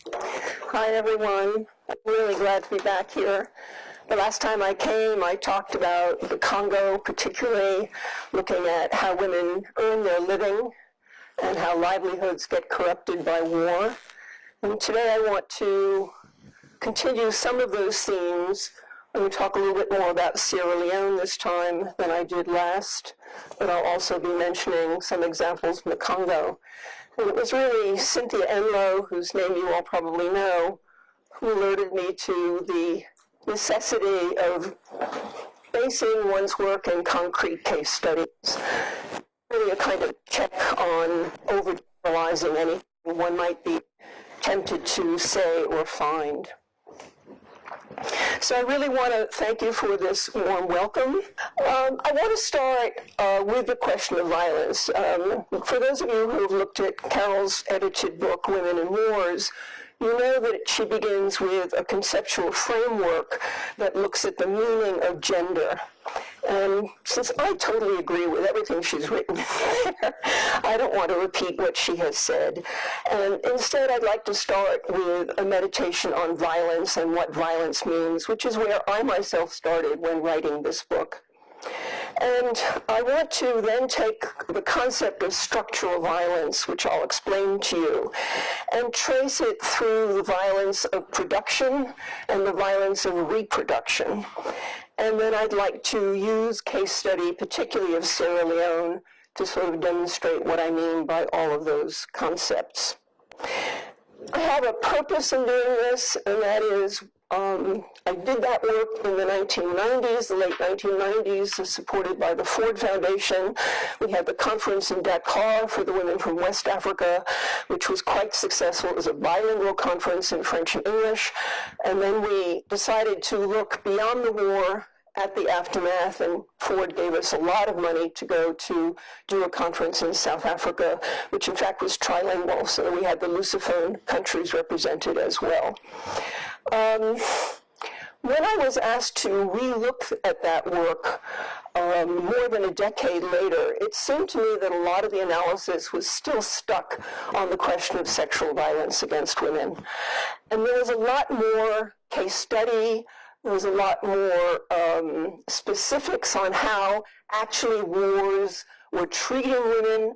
Hi, everyone. I'm really glad to be back here. The last time I came, I talked about the Congo, particularly looking at how women earn their living and how livelihoods get corrupted by war. And today I want to continue some of those themes. I'm going to talk a little bit more about Sierra Leone this time than I did last, but I'll also be mentioning some examples from the Congo. And it was really Cynthia Enloe, whose name you all probably know, who alerted me to the necessity of basing one's work in concrete case studies. Really a kind of check on overgeneralizing anything one might be tempted to say or find. So I really want to thank you for this warm welcome. I want to start with the question of violence. For those of you who have looked at Carol's edited book, Women and Wars, you know that she begins with a conceptual framework that looks at the meaning of gender. And since I totally agree with everything she's written there, I don't want to repeat what she has said. And instead, I'd like to start with a meditation on violence and what violence means, which is where I myself started when writing this book. And I want to then take the concept of structural violence, which I'll explain to you, and trace it through the violence of production and the violence of reproduction. And then I'd like to use case study, particularly of Sierra Leone, to sort of demonstrate what I mean by all of those concepts. I have a purpose in doing this, and that is I did that work in the 1990s, the late 1990s, supported by the Ford Foundation. We had the conference in Dakar for the women from West Africa, which was quite successful. It was a bilingual conference in French and English. And then we decided to look beyond the war at the aftermath, and Ford gave us a lot of money to go to do a conference in South Africa, which in fact was trilingual, so we had the Lusophone countries represented as well. When I was asked to relook at that work more than a decade later, it seemed to me that a lot of the analysis was still stuck on the question of sexual violence against women. And there was a lot more case study, there was a lot more specifics on how actually wars were treating women,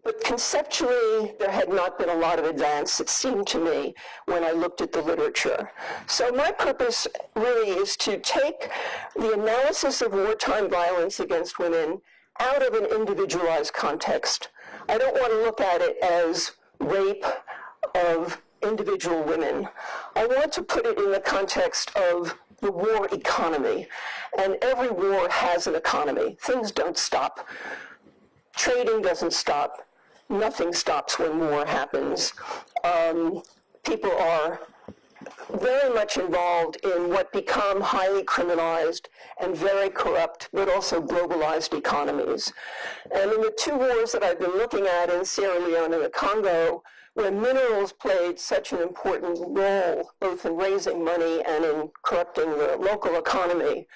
but conceptually, there had not been a lot of advance, it seemed to me, when I looked at the literature. So my purpose really is to take the analysis of wartime violence against women out of an individualized context. I don't want to look at it as rape of individual women. I want to put it in the context of the war economy. And every war has an economy. Things don't stop. Trading doesn't stop. Nothing stops when war happens. People are very much involved in what become highly criminalized and very corrupt, but also globalized economies. And in the two wars that I've been looking at in Sierra Leone and the Congo, where minerals played such an important role, both in raising money and in corrupting the local economy,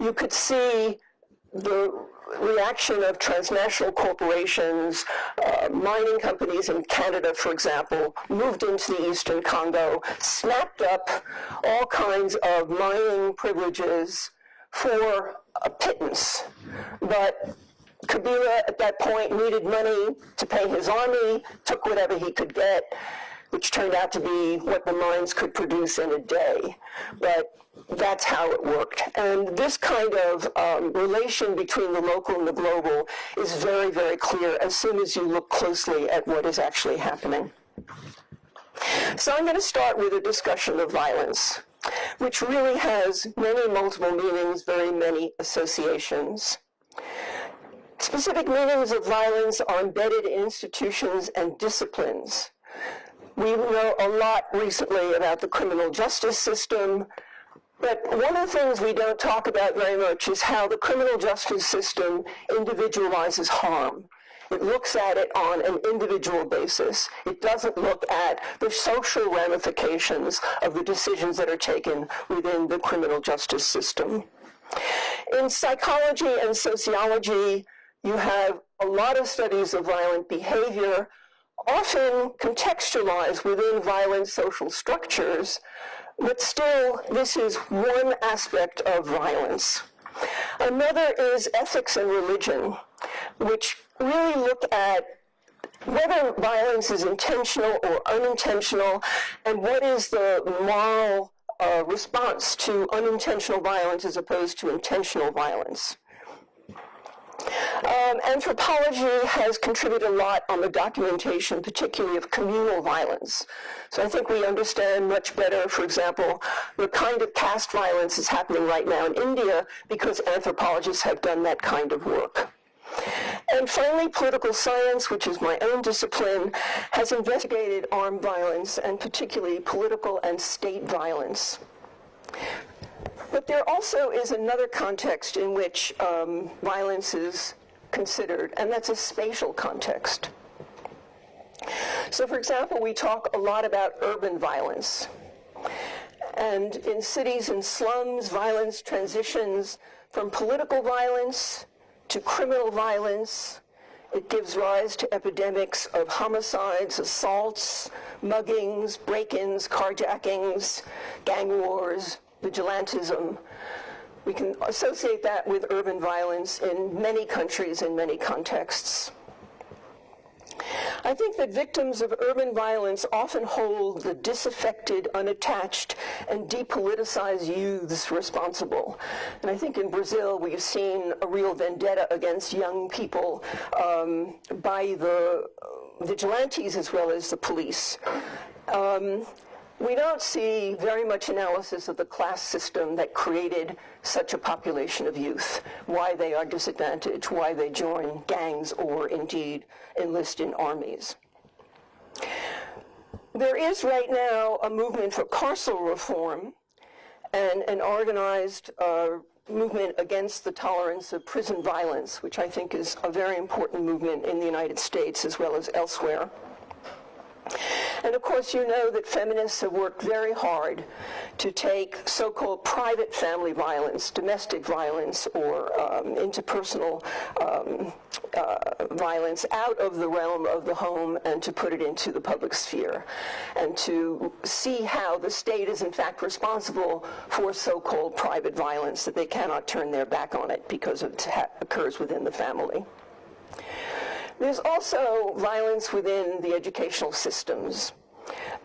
you could see the reaction of transnational corporations, mining companies in Canada, for example, moved into the eastern Congo, snapped up all kinds of mining privileges for a pittance. But Kabila at that point needed money to pay his army, took whatever he could get, which turned out to be what the mines could produce in a day. But that's how it worked. And this kind of relation between the local and the global is very, very clear as soon as you look closely at what is actually happening. So I'm going to start with a discussion of violence, which really has many multiple meanings, very many associations. Specific meanings of violence are embedded in institutions and disciplines. We know a lot recently about the criminal justice system, but one of the things we don't talk about very much is how the criminal justice system individualizes harm. It looks at it on an individual basis. It doesn't look at the social ramifications of the decisions that are taken within the criminal justice system. In psychology and sociology, you have a lot of studies of violent behavior, often contextualized within violent social structures, but still, this is one aspect of violence. Another is ethics and religion, which really look at whether violence is intentional or unintentional, and what is the moral response to unintentional violence as opposed to intentional violence. Anthropology has contributed a lot on the documentation, particularly of communal violence. So I think we understand much better, for example, the kind of caste violence is happening right now in India because anthropologists have done that kind of work. And finally, political science, which is my own discipline, has investigated armed violence, and particularly political and state violence. But there also is another context in which violence is considered, and that's a spatial context. So, for example, we talk a lot about urban violence. And in cities and slums, violence transitions from political violence to criminal violence. It gives rise to epidemics of homicides, assaults, muggings, break-ins, carjackings, gang wars, vigilantism. We can associate that with urban violence in many countries, in many contexts. I think that victims of urban violence often hold the disaffected, unattached, and depoliticized youths responsible. And I think in Brazil we've seen a real vendetta against young people by the vigilantes as well as the police. We don't see very much analysis of the class system that created such a population of youth, why they are disadvantaged, why they join gangs or indeed enlist in armies. There is right now a movement for carceral reform and an organized movement against the tolerance of prison violence, which I think is a very important movement in the United States as well as elsewhere. And of course, you know that feminists have worked very hard to take so-called private family violence, domestic violence, or interpersonal violence out of the realm of the home and to put it into the public sphere, and to see how the state is in fact responsible for so-called private violence, that they cannot turn their back on it because it occurs within the family. There's also violence within the educational systems,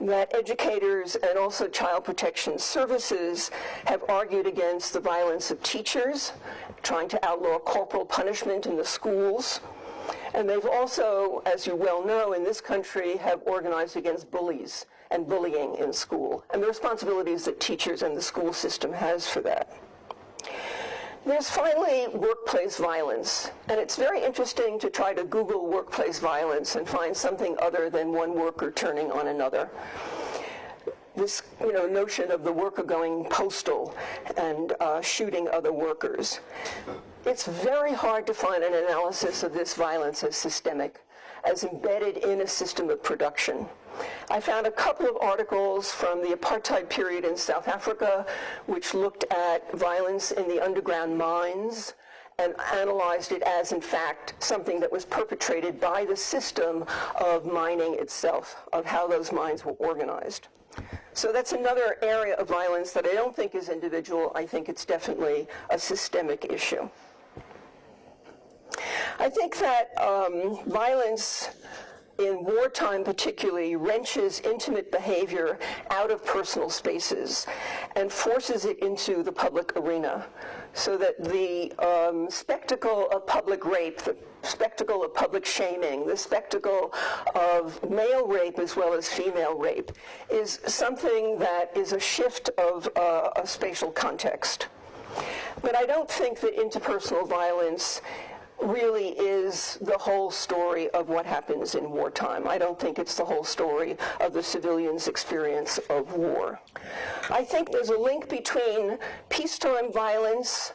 that educators and also child protection services have argued against the violence of teachers, trying to outlaw corporal punishment in the schools. And they've also, as you well know, in this country, have organized against bullies and bullying in school, and the responsibilities that teachers and the school system has for that. There's finally workplace violence, and it's very interesting to try to Google workplace violence and find something other than one worker turning on another. This notion of the worker going postal and shooting other workers. It's very hard to find an analysis of this violence as systemic, as embedded in a system of production. I found a couple of articles from the apartheid period in South Africa, which looked at violence in the underground mines and analyzed it as, in fact, something that was perpetrated by the system of mining itself, of how those mines were organized. So that's another area of violence that I don't think is individual. I think it's definitely a systemic issue. I think that violence in wartime particularly wrenches intimate behavior out of personal spaces and forces it into the public arena, so that the spectacle of public rape, the spectacle of public shaming, the spectacle of male rape as well as female rape is something that is a shift of a spatial context. But I don't think that interpersonal violence really is the whole story of what happens in wartime. I don't think it's the whole story of the civilians' experience of war. I think there's a link between peacetime violence,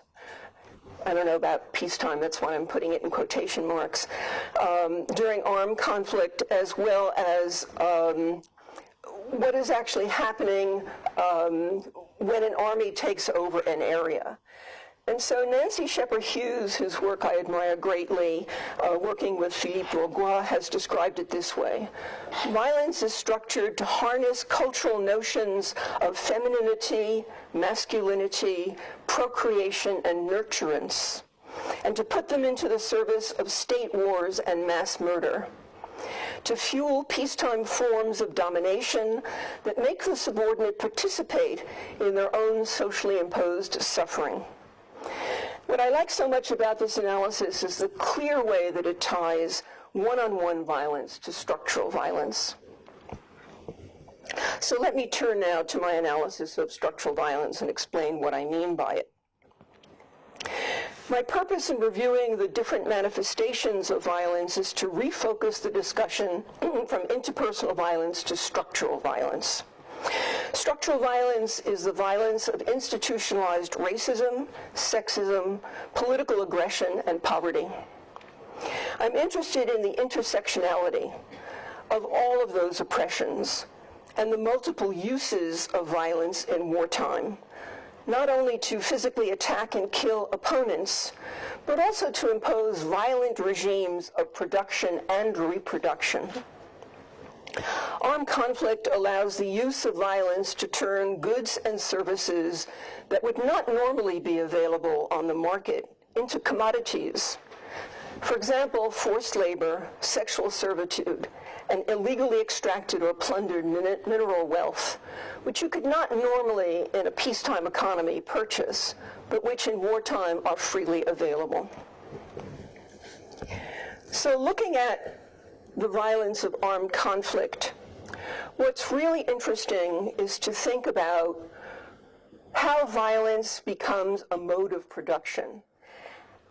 I don't know about peacetime, that's why I'm putting it in quotation marks, during armed conflict, as well as what is actually happening when an army takes over an area. And so Nancy Shepherd-Hughes, whose work I admire greatly, working with Philippe Bourgois, has described it this way. Violence is structured to harness cultural notions of femininity, masculinity, procreation, and nurturance, and to put them into the service of state wars and mass murder, to fuel peacetime forms of domination that make the subordinate participate in their own socially imposed suffering. What I like so much about this analysis is the clear way that it ties one-on-one violence to structural violence. So let me turn now to my analysis of structural violence and explain what I mean by it. My purpose in reviewing the different manifestations of violence is to refocus the discussion from interpersonal violence to structural violence. Structural violence is the violence of institutionalized racism, sexism, political aggression, and poverty. I'm interested in the intersectionality of all of those oppressions and the multiple uses of violence in wartime, not only to physically attack and kill opponents, but also to impose violent regimes of production and reproduction. Armed conflict allows the use of violence to turn goods and services that would not normally be available on the market into commodities. For example, forced labor, sexual servitude, and illegally extracted or plundered mineral wealth, which you could not normally in a peacetime economy purchase, but which in wartime are freely available. So looking at the violence of armed conflict, what's really interesting is to think about how violence becomes a mode of production,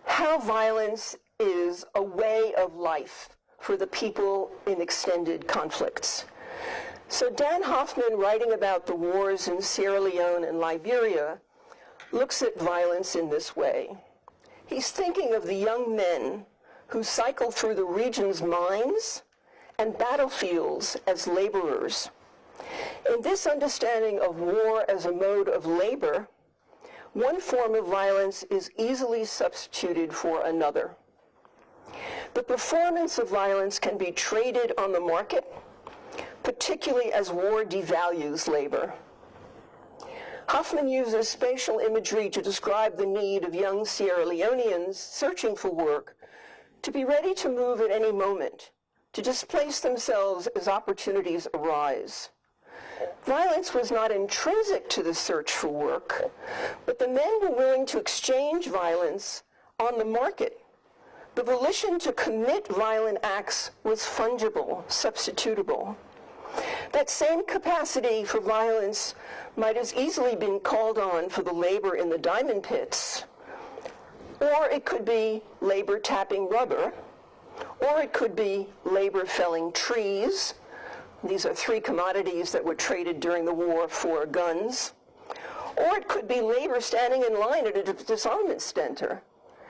how violence is a way of life for the people in extended conflicts. So Dan Hoffman, writing about the wars in Sierra Leone and Liberia, looks at violence in this way. He's thinking of the young men who cycle through the region's mines and battlefields as laborers. In this understanding of war as a mode of labor, one form of violence is easily substituted for another. The performance of violence can be traded on the market, particularly as war devalues labor. Hoffman uses spatial imagery to describe the need of young Sierra Leoneans searching for work to be ready to move at any moment, to displace themselves as opportunities arise. Violence was not intrinsic to the search for work, but the men were willing to exchange violence on the market. The volition to commit violent acts was fungible, substitutable. That same capacity for violence might as easily been called on for the labor in the diamond pits, or it could be labor tapping rubber, or it could be labor felling trees. These are three commodities that were traded during the war for guns. Or it could be labor standing in line at a disarmament center.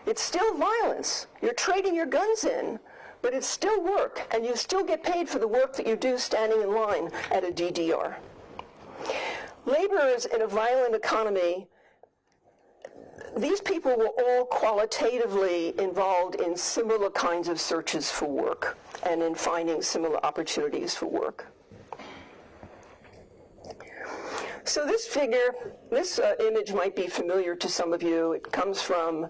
It's still violence. You're trading your guns in, but it's still work, and you still get paid for the work that you do standing in line at a DDR. Laborers in a violent economy, these people were all qualitatively involved in similar kinds of searches for work and in finding similar opportunities for work. So this figure, this image might be familiar to some of you. It comes from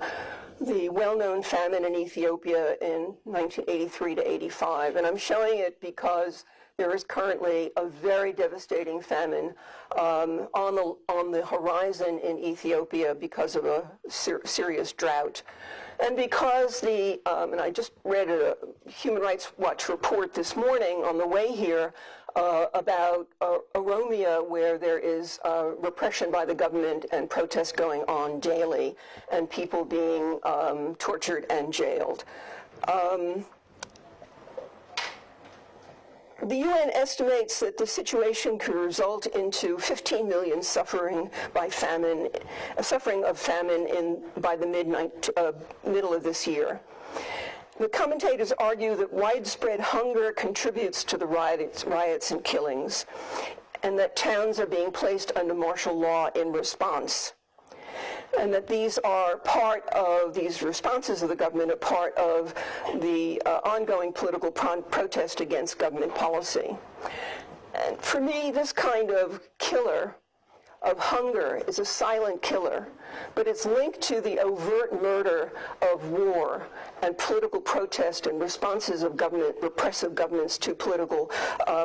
the well-known famine in Ethiopia in 1983 to 85. And I'm showing it because there is currently a very devastating famine on the horizon in Ethiopia because of a serious drought. And because and I just read a Human Rights Watch report this morning on the way here about Oromia, where there is repression by the government and protests going on daily, and people being tortured and jailed. The UN estimates that the situation could result into 15 million suffering by famine, by the middle of this year. The commentators argue that widespread hunger contributes to the riots and killings, and that towns are being placed under martial law in response. and that these responses of the government are part of the ongoing political protest against government policy. And for me, this kind of killer of hunger is a silent killer, but it's linked to the overt murder of war and political protest, and responses of repressive governments to political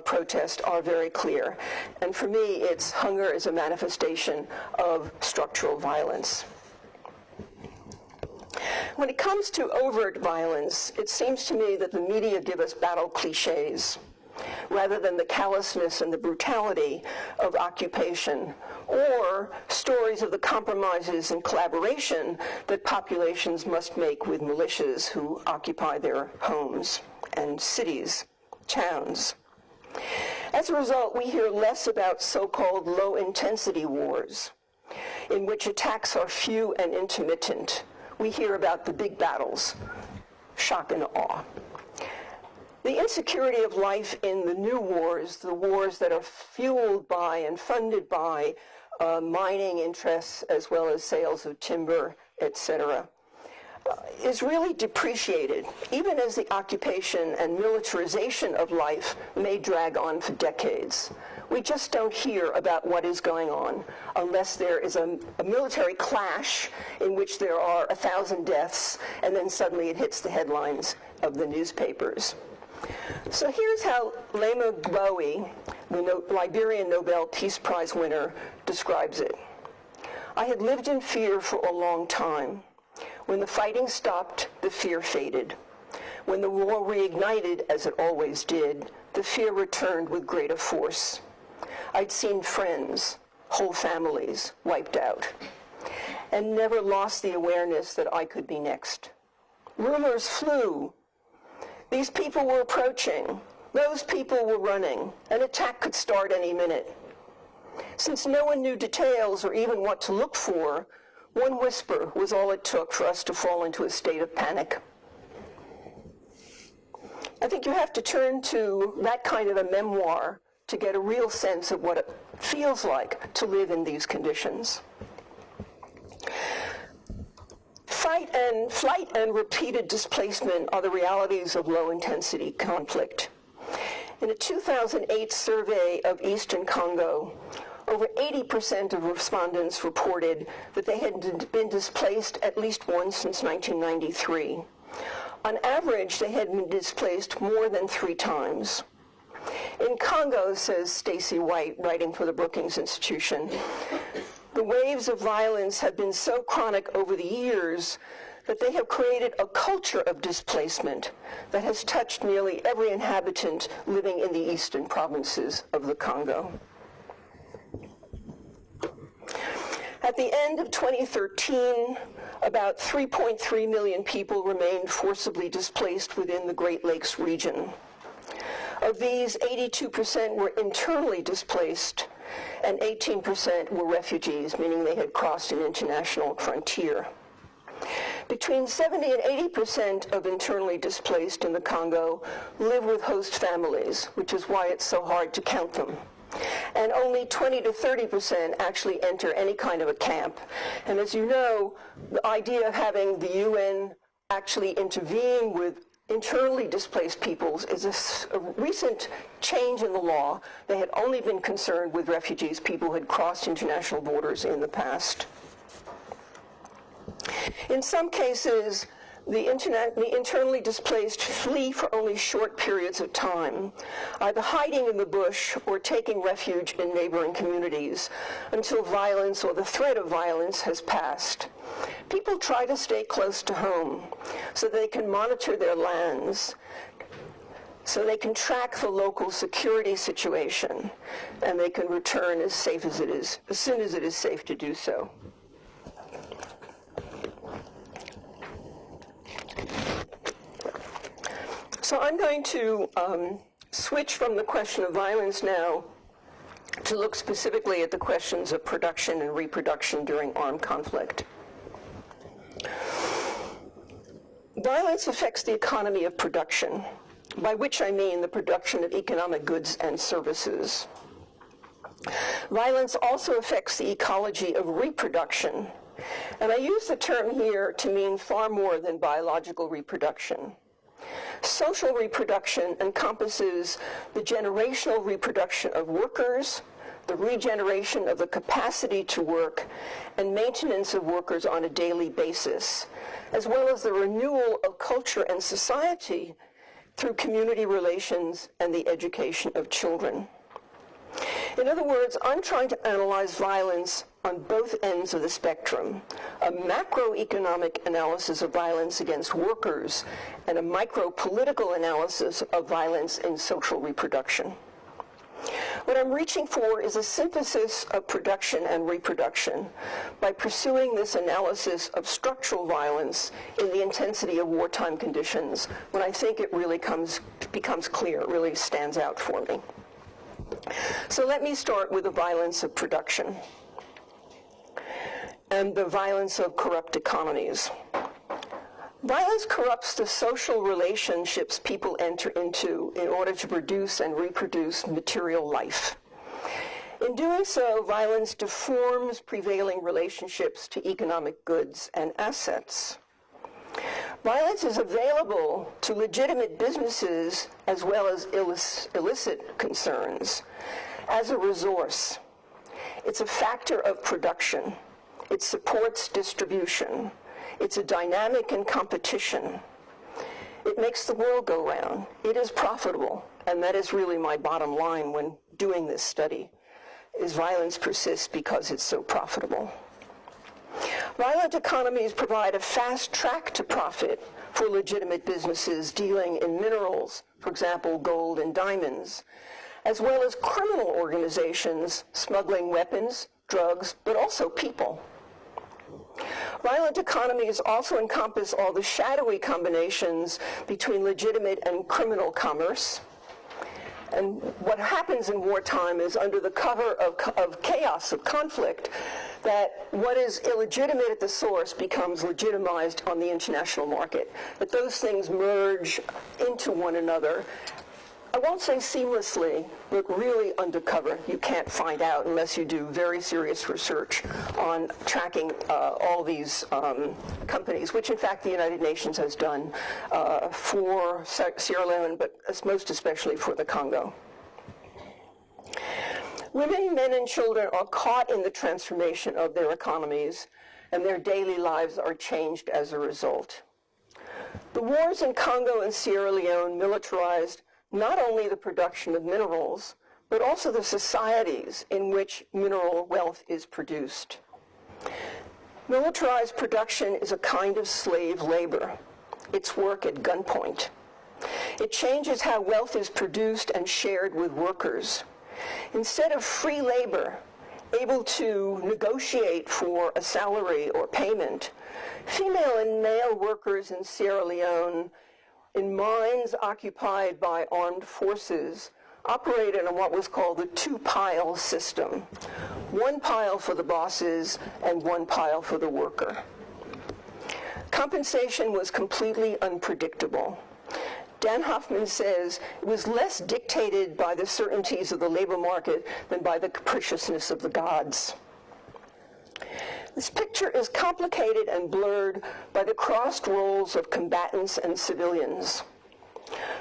protest are very clear. And for me, it's hunger is a manifestation of structural violence. When it comes to overt violence, it seems to me that the media give us battle cliches rather than the callousness and the brutality of occupation, or stories of the compromises and collaboration that populations must make with militias who occupy their homes and cities, towns. As a result, we hear less about so-called low-intensity wars, in which attacks are few and intermittent. We hear about the big battles, shock and awe. The insecurity of life in the new wars, the wars that are fueled by and funded by mining interests as well as sales of timber, etc., is really depreciated, even as the occupation and militarization of life may drag on for decades. We just don't hear about what is going on unless there is a military clash in which there are 1,000 deaths, and then suddenly it hits the headlines of the newspapers. So here's how Lema Gbowie, the Liberian Nobel Peace Prize winner, describes it. I had lived in fear for a long time. When the fighting stopped, the fear faded. When the war reignited, as it always did, the fear returned with greater force. I'd seen friends, whole families, wiped out, and never lost the awareness that I could be next. Rumors flew. These people were approaching. Those people were running. An attack could start any minute. Since no one knew details or even what to look for, one whisper was all it took for us to fall into a state of panic. I think you have to turn to that kind of a memoir to get a real sense of what it feels like to live in these conditions. Flight and repeated displacement are the realities of low-intensity conflict. In a 2008 survey of Eastern Congo, over 80% of respondents reported that they had been displaced at least once since 1993. On average, they had been displaced more than 3 times. In Congo, says Stacy White, writing for the Brookings Institution, the waves of violence have been so chronic over the years that they have created a culture of displacement that has touched nearly every inhabitant living in the eastern provinces of the Congo. At the end of 2013, about 3.3 million people remained forcibly displaced within the Great Lakes region. Of these, 82% were internally displaced, and 18% were refugees, meaning they had crossed an international frontier. Between 70 and 80% of internally displaced in the Congo live with host families, which is why it's so hard to count them. And only 20 to 30% actually enter any kind of a camp. And as you know, the idea of having the UN actually intervene with internally displaced peoples is a recent change in the law. They had only been concerned with refugees, people who had crossed international borders in the past. In some cases, the internally displaced flee for only short periods of time, either hiding in the bush or taking refuge in neighboring communities until violence or the threat of violence has passed. People try to stay close to home so they can monitor their lands, so they can track the local security situation, and they can return as soon as it is safe to do so. So I'm going to switch from the question of violence now to look specifically at the questions of production and reproduction during armed conflict. Violence affects the economy of production, by which I mean the production of economic goods and services. Violence also affects the ecology of reproduction, And I use the term here to mean far more than biological reproduction. Social reproduction encompasses the generational reproduction of workers, the regeneration of the capacity to work, and maintenance of workers on a daily basis, as well as the renewal of culture and society through community relations and the education of children. In other words, I'm trying to analyze violence on both ends of the spectrum, a macroeconomic analysis of violence against workers and a micro-political analysis of violence in social reproduction. What I'm reaching for is a synthesis of production and reproduction by pursuing this analysis of structural violence in the intensity of wartime conditions, when I think it really becomes clear, it really stands out for me. So let me start with the violence of production and the violence of corrupt economies. Violence corrupts the social relationships people enter into in order to produce and reproduce material life. In doing so, violence deforms prevailing relationships to economic goods and assets. Violence is available to legitimate businesses as well as illicit concerns as a resource. It's a factor of production. It supports distribution. It's a dynamic in competition. It makes the world go round. It is profitable, and that is really my bottom line when doing this study, is violence persists because it's so profitable. Violent economies provide a fast track to profit for legitimate businesses dealing in minerals, for example, gold and diamonds, as well as criminal organizations smuggling weapons, drugs, but also people. Violent economies also encompass all the shadowy combinations between legitimate and criminal commerce. And what happens in wartime is, under the cover of chaos, of conflict, that what is illegitimate at the source becomes legitimized on the international market, that those things merge into one another. I won't say seamlessly, but really undercover. You can't find out unless you do very serious research on tracking all these companies, which in fact the United Nations has done for Sierra Leone, but most especially for the Congo. Women, men, and children are caught in the transformation of their economies, and their daily lives are changed as a result. The wars in Congo and Sierra Leone militarized not only the production of minerals, but also the societies in which mineral wealth is produced. Militarized production is a kind of slave labor. It's work at gunpoint. It changes how wealth is produced and shared with workers. Instead of free labor, able to negotiate for a salary or payment, female and male workers in Sierra Leone in mines occupied by armed forces operated on what was called the two-pile system. One pile for the bosses and one pile for the worker. Compensation was completely unpredictable. Dan Hoffman says it was less dictated by the certainties of the labor market than by the capriciousness of the gods. This picture is complicated and blurred by the crossed roles of combatants and civilians.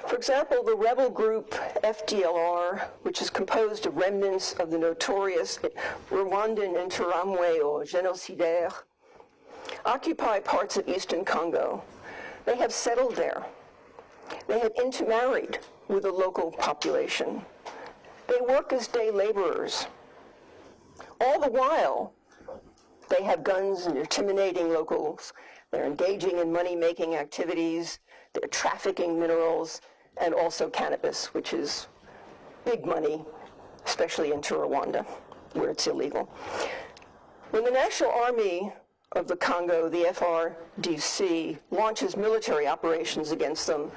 For example, the rebel group FDLR, which is composed of remnants of the notorious Rwandan Interahamwe or génocidaires, occupy parts of eastern Congo. They have settled there. They have intermarried with the local population. They work as day laborers. All the while, they have guns and intimidating locals. They're engaging in money-making activities. They're trafficking minerals and also cannabis, which is big money, especially into Rwanda, where it's illegal. When the National Army of the Congo, the FRDC, launches military operations against them,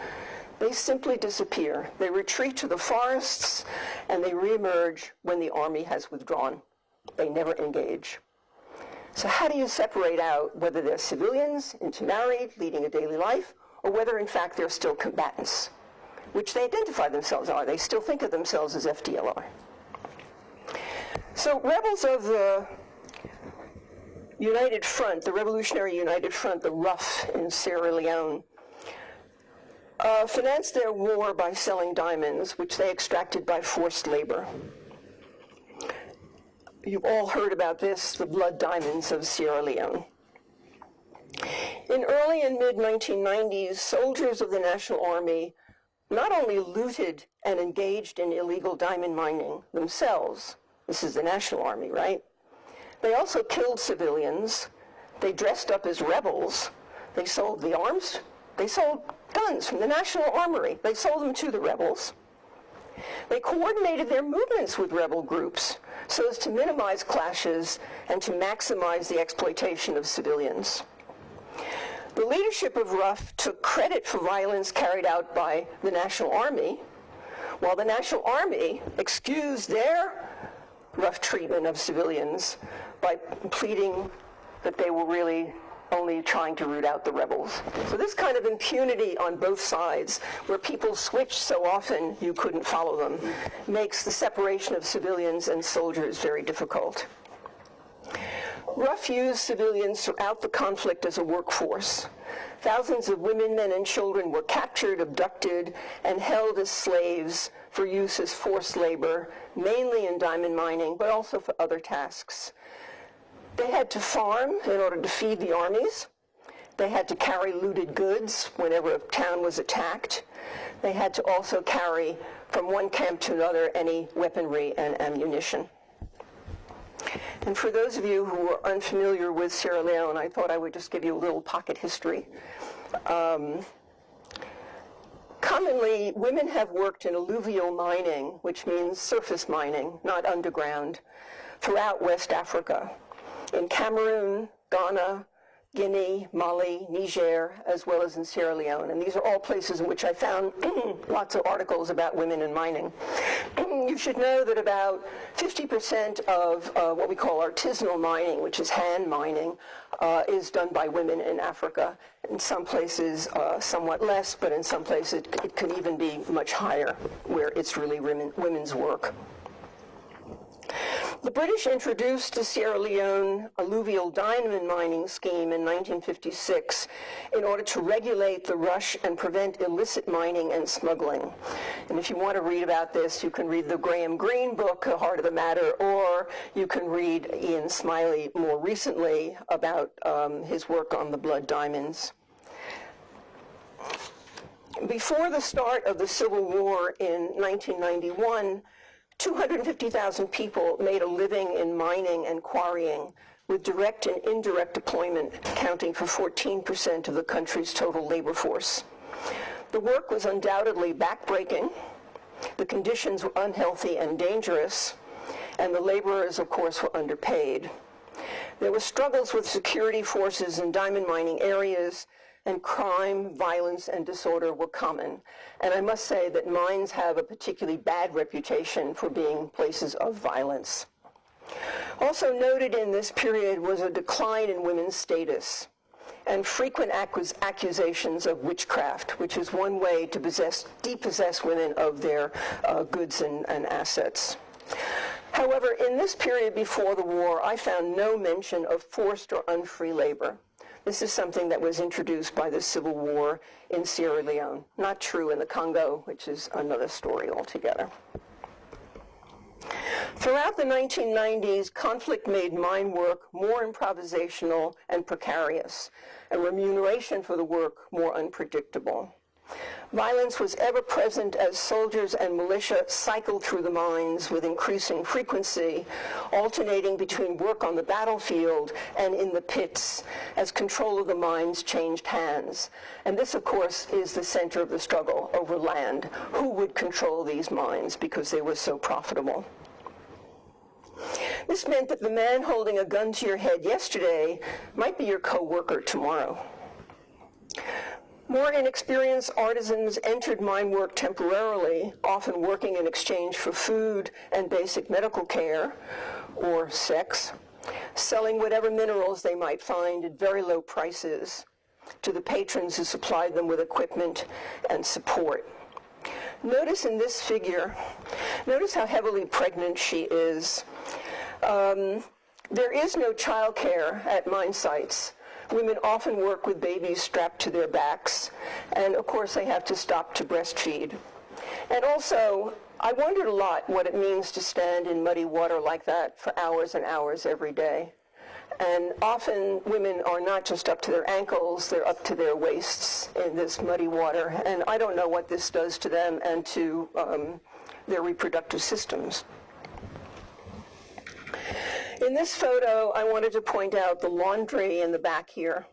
they simply disappear. They retreat to the forests, and they reemerge when the army has withdrawn. They never engage. So how do you separate out whether they're civilians, intermarried, leading a daily life, or whether in fact they're still combatants, which they identify themselves are. They still think of themselves as FDLR. So rebels of the United Front, the Revolutionary United Front, the RUF in Sierra Leone, financed their war by selling diamonds, which they extracted by forced labor. You've all heard about this, the blood diamonds of Sierra Leone. In early and mid-1990s, soldiers of the National Army not only looted and engaged in illegal diamond mining themselves, this is the National Army, right? They also killed civilians, they dressed up as rebels, they sold the arms, they sold guns from the National Armory, they sold them to the rebels. They coordinated their movements with rebel groups so as to minimize clashes and to maximize the exploitation of civilians. The leadership of RUF took credit for violence carried out by the National Army, while the National Army excused their rough treatment of civilians by pleading that they were really only trying to root out the rebels. So this kind of impunity on both sides, where people switched so often you couldn't follow them, makes the separation of civilians and soldiers very difficult. RUF used civilians throughout the conflict as a workforce. Thousands of women, men, and children were captured, abducted, and held as slaves for use as forced labor, mainly in diamond mining, but also for other tasks. They had to farm in order to feed the armies. They had to carry looted goods whenever a town was attacked. They had to also carry from one camp to another any weaponry and ammunition. And for those of you who are unfamiliar with Sierra Leone, I thought I would just give you a little pocket history. Commonly, women have worked in alluvial mining, which means surface mining, not underground, throughout West Africa, in Cameroon, Ghana, Guinea, Mali, Niger, as well as in Sierra Leone. And these are all places in which I found lots of articles about women in mining. You should know that about 50% of what we call artisanal mining, which is hand mining, is done by women in Africa. In some places, somewhat less, but in some places it can even be much higher, where it's really women's work. The British introduced the Sierra Leone alluvial diamond mining scheme in 1956 in order to regulate the rush and prevent illicit mining and smuggling. And if you want to read about this, you can read the Graham Greene book, The Heart of the Matter, or you can read Ian Smiley more recently about his work on the blood diamonds. Before the start of the Civil War in 1991, 250,000 people made a living in mining and quarrying, with direct and indirect employment accounting for 14% of the country's total labor force. The work was undoubtedly backbreaking, the conditions were unhealthy and dangerous, and the laborers, of course, were underpaid. There were struggles with security forces in diamond mining areas, and crime, violence, and disorder were common. And I must say that mines have a particularly bad reputation for being places of violence. Also noted in this period was a decline in women's status and frequent accusations of witchcraft, which is one way to depossess women of their goods and assets. However, in this period before the war, I found no mention of forced or unfree labor. This is something that was introduced by the Civil War in Sierra Leone. Not true in the Congo, which is another story altogether. Throughout the 1990s, conflict made mine work more improvisational and precarious, and remuneration for the work more unpredictable. Violence was ever present as soldiers and militia cycled through the mines with increasing frequency, alternating between work on the battlefield and in the pits as control of the mines changed hands. And this, of course, is the center of the struggle over land. Who would control these mines because they were so profitable? This meant that the man holding a gun to your head yesterday might be your co-worker tomorrow. More inexperienced artisans entered mine work temporarily, often working in exchange for food and basic medical care, or sex, selling whatever minerals they might find at very low prices to the patrons who supplied them with equipment and support. Notice in this figure, notice how heavily pregnant she is. There is no childcare at mine sites. Women often work with babies strapped to their backs, and of course they have to stop to breastfeed. And also, I wondered a lot what it means to stand in muddy water like that for hours and hours every day. And often women are not just up to their ankles, they're up to their waists in this muddy water. And I don't know what this does to them and to their reproductive systems. In this photo, I wanted to point out the laundry in the back here.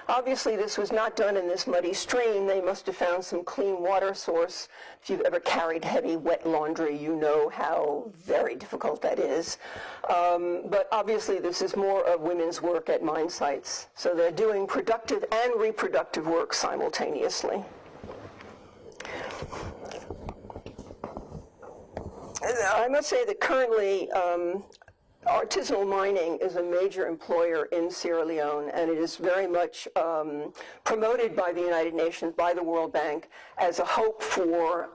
Obviously, this was not done in this muddy stream. They must have found some clean water source. If you've ever carried heavy, wet laundry, you know how very difficult that is. But obviously, this is more of women's work at mine sites. So they're doing productive and reproductive work simultaneously. I must say that currently, artisanal mining is a major employer in Sierra Leone, and it is very much promoted by the United Nations, by the World Bank, as a hope for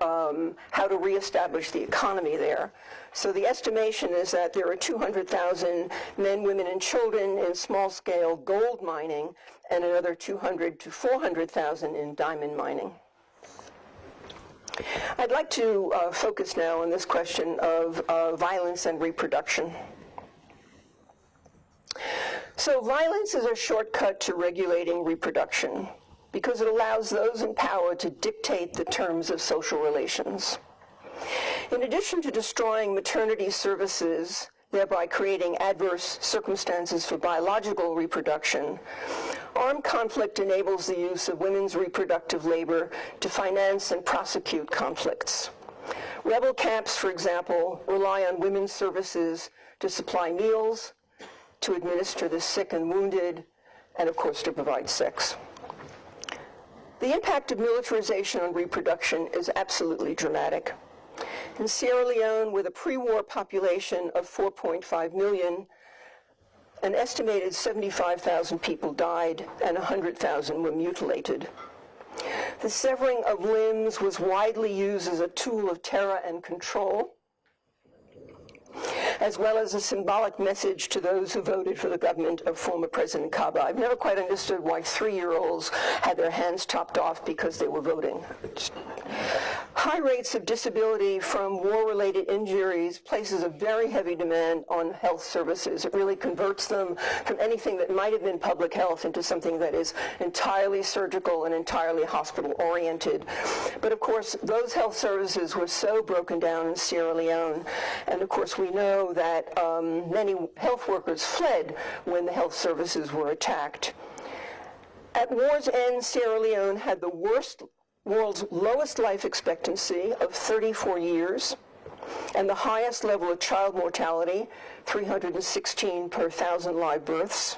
how to reestablish the economy there. So the estimation is that there are 200,000 men, women, and children in small-scale gold mining, and another 200 to 400,000 in diamond mining. I'd like to focus now on this question of violence and reproduction. So violence is a shortcut to regulating reproduction because it allows those in power to dictate the terms of social relations. In addition to destroying maternity services, thereby creating adverse circumstances for biological reproduction, armed conflict enables the use of women's reproductive labor to finance and prosecute conflicts. Rebel camps, for example, rely on women's services to supply meals, to administer the sick and wounded, and of course to provide sex. The impact of militarization on reproduction is absolutely dramatic. In Sierra Leone, with a pre-war population of 4.5 million, an estimated 75,000 people died and 100,000 were mutilated. The severing of limbs was widely used as a tool of terror and control, as well as a symbolic message to those who voted for the government of former President Kaba. I've never quite understood why 3-year-olds had their hands chopped off because they were voting. High rates of disability from war-related injuries places a very heavy demand on health services. It really converts them from anything that might have been public health into something that is entirely surgical and entirely hospital-oriented. But of course, those health services were so broken down in Sierra Leone. And of course, we know that many health workers fled when the health services were attacked. At war's end, Sierra Leone had the world's lowest life expectancy of 34 years and the highest level of child mortality, 316 per 1,000 live births.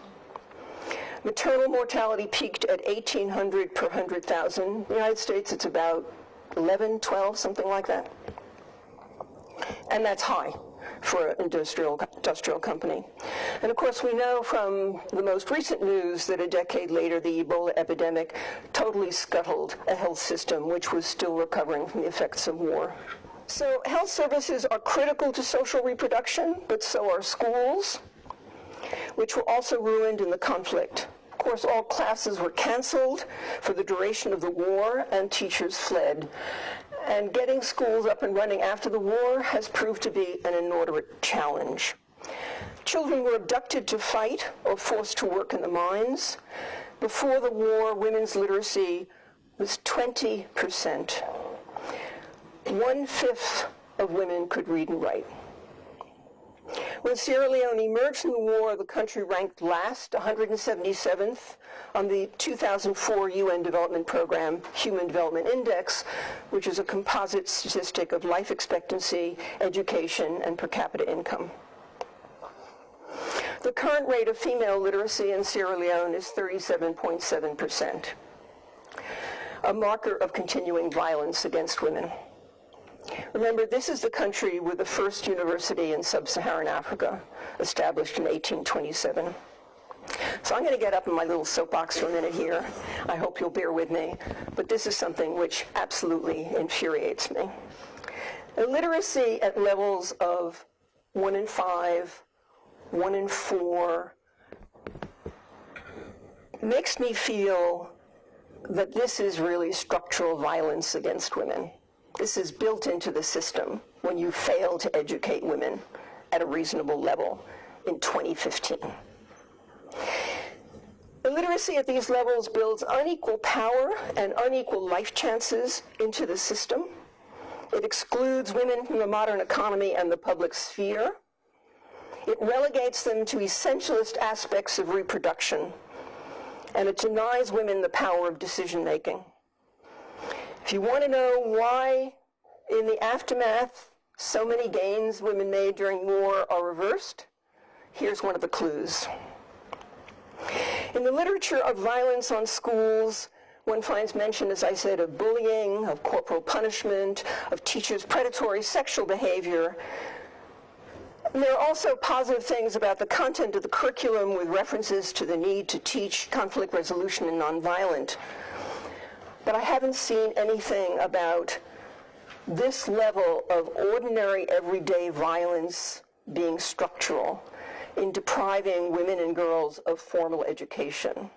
Maternal mortality peaked at 1,800 per 100,000. In the United States, it's about 11, 12, something like that. And that's high for an industrial company. And of course, we know from the most recent news that a decade later, the Ebola epidemic totally scuttled a health system which was still recovering from the effects of war. So health services are critical to social reproduction, but so are schools, which were also ruined in the conflict. Of course, all classes were canceled for the duration of the war, and teachers fled. And getting schools up and running after the war has proved to be an inordinate challenge. Children were abducted to fight or forced to work in the mines. Before the war, women's literacy was 20%. 1/5 of women could read and write. When Sierra Leone emerged from the war, the country ranked last, 177th, on the 2004 UN Development Program Human Development Index, which is a composite statistic of life expectancy, education, and per capita income. The current rate of female literacy in Sierra Leone is 37.7%, a marker of continuing violence against women. Remember, this is the country with the first university in sub-Saharan Africa, established in 1827. So I'm going to get up in my little soapbox for a minute here. I hope you'll bear with me. But this is something which absolutely infuriates me. Illiteracy at levels of 1 in 5 1 in 4, makes me feel that this is really structural violence against women. This is built into the system when you fail to educate women at a reasonable level in 2015. Illiteracy at these levels builds unequal power and unequal life chances into the system. It excludes women from the modern economy and the public sphere. It relegates them to essentialist aspects of reproduction, and it denies women the power of decision-making. If you want to know why, in the aftermath, so many gains women made during war are reversed, here's one of the clues. In the literature of violence on schools, one finds mention, as I said, of bullying, of corporal punishment, of teachers' predatory sexual behavior. And there are also positive things about the content of the curriculum with references to the need to teach conflict resolution and nonviolent. But I haven't seen anything about this level of ordinary everyday violence being structural in depriving women and girls of formal education.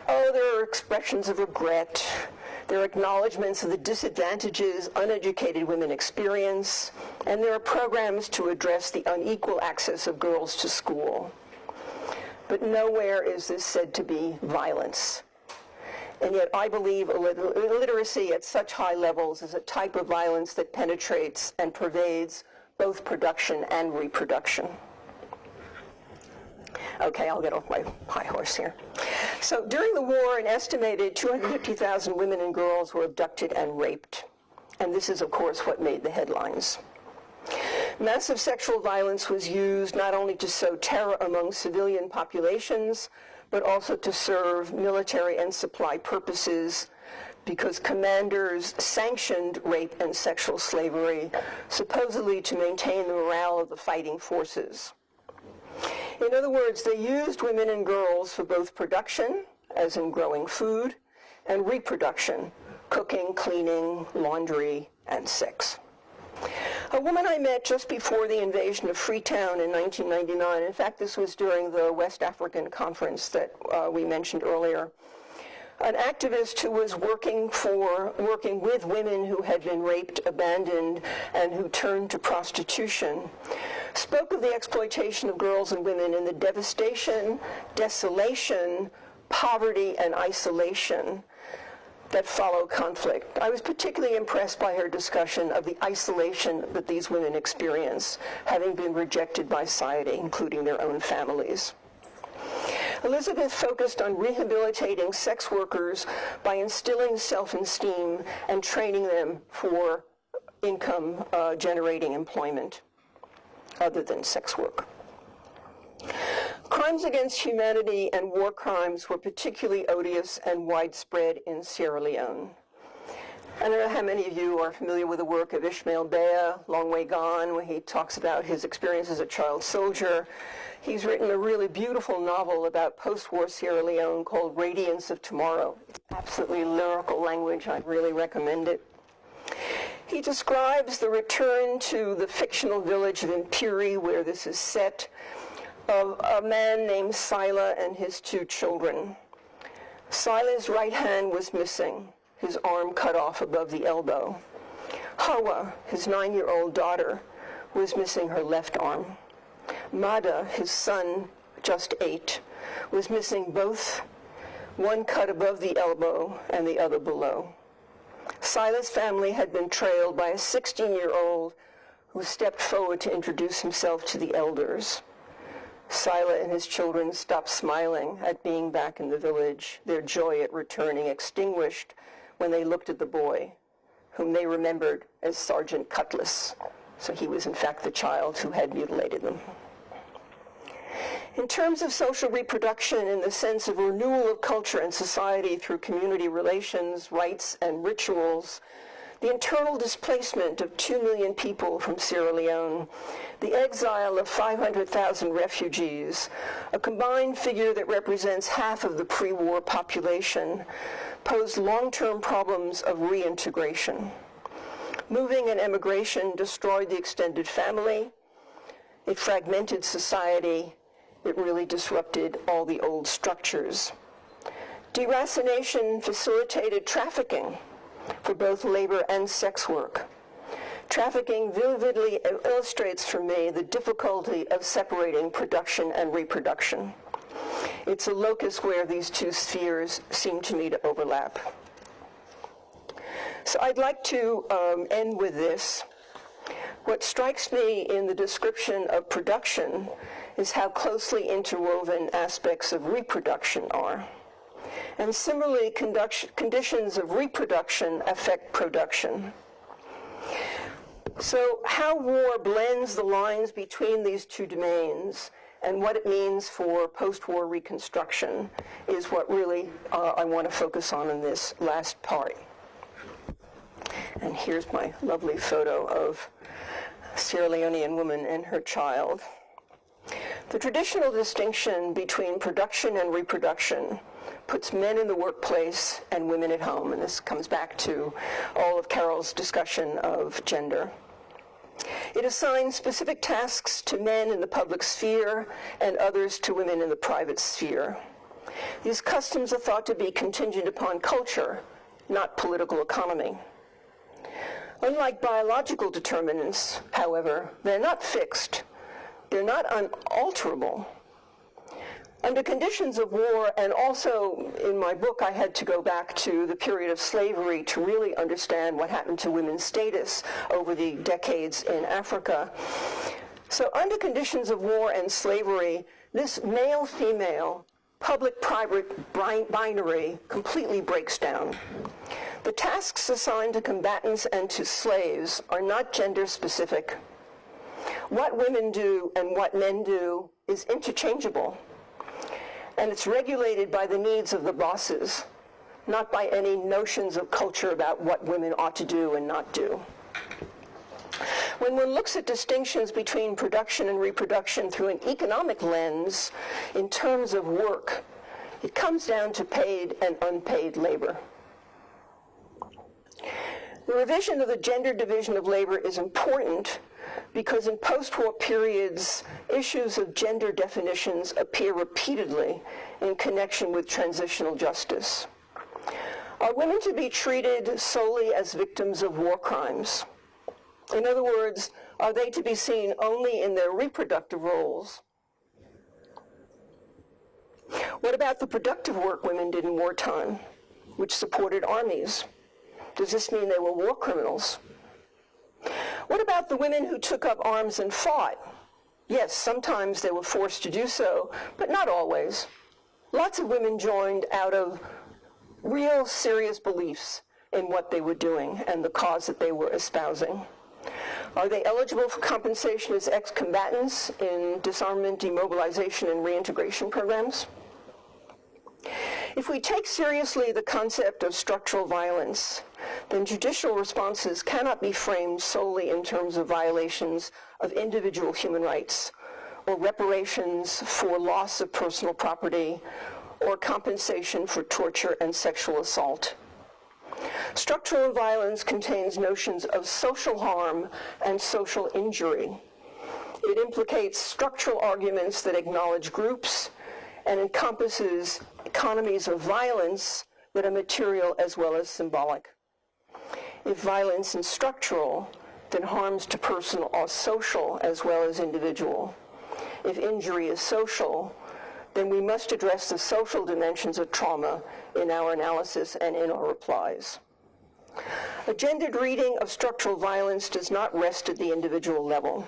Oh, there are expressions of regret. There are acknowledgments of the disadvantages uneducated women experience, and there are programs to address the unequal access of girls to school. But nowhere is this said to be violence. And yet I believe illiteracy at such high levels is a type of violence that penetrates and pervades both production and reproduction. Okay, I'll get off my high horse here. So during the war, an estimated 250,000 women and girls were abducted and raped. And this is, of course, what made the headlines. Massive sexual violence was used not only to sow terror among civilian populations, but also to serve military and supply purposes, because commanders sanctioned rape and sexual slavery, supposedly to maintain the morale of the fighting forces. In other words, they used women and girls for both production, as in growing food, and reproduction, cooking, cleaning, laundry, and sex. A woman I met just before the invasion of Freetown in 1999, in fact, this was during the West African conference that we mentioned earlier, an activist who was working with women who had been raped, abandoned, and who turned to prostitution, spoke of the exploitation of girls and women in the devastation, desolation, poverty, and isolation that follow conflict. I was particularly impressed by her discussion of the isolation that these women experience, having been rejected by society, including their own families. Elizabeth focused on rehabilitating sex workers by instilling self-esteem and training them for income-generating employment other than sex work. Crimes against humanity and war crimes were particularly odious and widespread in Sierra Leone. I don't know how many of you are familiar with the work of Ishmael Bea, Long Way Gone, where he talks about his experience as a child soldier. He's written a really beautiful novel about post-war Sierra Leone called Radiance of Tomorrow. It's absolutely lyrical language. I really recommend it. He describes the return to the fictional village of Impiri, where this is set, of a man named Sila and his 2 children. Sila's right hand was missing, his arm cut off above the elbow. Hawa, his 9-year-old daughter, was missing her left arm. Mada, his son, just 8, was missing both, one cut above the elbow and the other below. Sila's family had been trailed by a 16-year-old who stepped forward to introduce himself to the elders. Sila and his children stopped smiling at being back in the village, their joy at returning extinguished when they looked at the boy, whom they remembered as Sergeant Cutlass. So he was in fact the child who had mutilated them. In terms of social reproduction in the sense of renewal of culture and society through community relations, rites, and rituals, the internal displacement of 2 million people from Sierra Leone, the exile of 500,000 refugees, a combined figure that represents half of the pre-war population, posed long-term problems of reintegration. Moving and emigration destroyed the extended family, It fragmented society. It really disrupted all the old structures. Deracination facilitated trafficking for both labor and sex work. Trafficking vividly illustrates for me the difficulty of separating production and reproduction. It's a locus where these two spheres seem to me to overlap. So I'd like to end with this. What strikes me in the description of production is how closely interwoven aspects of reproduction are. And similarly, conditions of reproduction affect production. So how war blends the lines between these two domains and what it means for post-war reconstruction is what really I want to focus on in this last part. And here's my lovely photo of a Sierra Leonean woman and her child. The traditional distinction between production and reproduction puts men in the workplace and women at home, and this comes back to all of Carol's discussion of gender. It assigns specific tasks to men in the public sphere and others to women in the private sphere. These customs are thought to be contingent upon culture, not political economy. Unlike biological determinants, however, they're not fixed. They're not unalterable. Under conditions of war, and also in my book I had to go back to the period of slavery to really understand what happened to women's status over the decades in Africa. So under conditions of war and slavery, this male-female, public-private binary completely breaks down. The tasks assigned to combatants and to slaves are not gender-specific. What women do and what men do is interchangeable. And it's regulated by the needs of the bosses, not by any notions of culture about what women ought to do and not do. When one looks at distinctions between production and reproduction through an economic lens in terms of work, it comes down to paid and unpaid labor. The revision of the gender division of labor is important because in post-war periods, issues of gender definitions appear repeatedly in connection with transitional justice. Are women to be treated solely as victims of war crimes? In other words, are they to be seen only in their reproductive roles? What about the productive work women did in wartime, which supported armies? Does this mean they were war criminals? What about the women who took up arms and fought? Yes, sometimes they were forced to do so, but not always. Lots of women joined out of real serious beliefs in what they were doing and the cause that they were espousing. Are they eligible for compensation as ex-combatants in disarmament, demobilization, and reintegration programs? If we take seriously the concept of structural violence, then judicial responses cannot be framed solely in terms of violations of individual human rights, or reparations for loss of personal property, or compensation for torture and sexual assault. Structural violence contains notions of social harm and social injury. It implicates structural arguments that acknowledge groups and encompasses economies of violence that are material as well as symbolic. If violence is structural, then harms to person are social as well as individual. If injury is social, then we must address the social dimensions of trauma in our analysis and in our replies. A gendered reading of structural violence does not rest at the individual level.